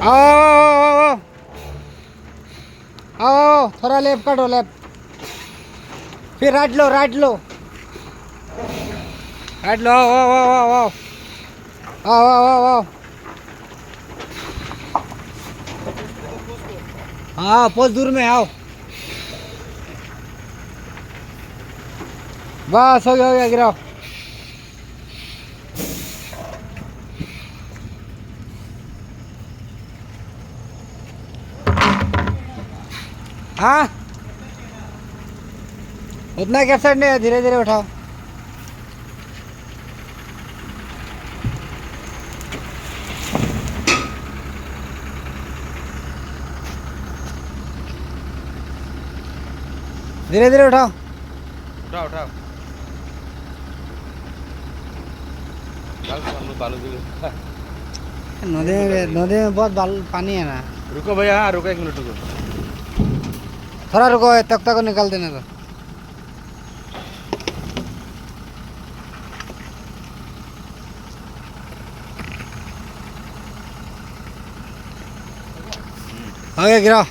आओ आओ आओ आओ, थोड़ा लेफ्ट काटो लेफ्ट, फिर राइट लो राइट लो राइट लो, आओ आओ आओ आओ आओ आओ आओ आओ। हाँ बहुत दूर में आओ, बस हो गया गिराओ। हाँ उतना कैप्साइड नहीं है, धीरे धीरे उठाओ। धीरे धीरे उठाओ। उठाओ उठाओ नदी में बहुत पानी है ना। रुको भैया, हाँ रुको, 1 मिनट रुको। थोड़ा रुको, तख्ता को निकाल देने दो। हो गया गिराओ।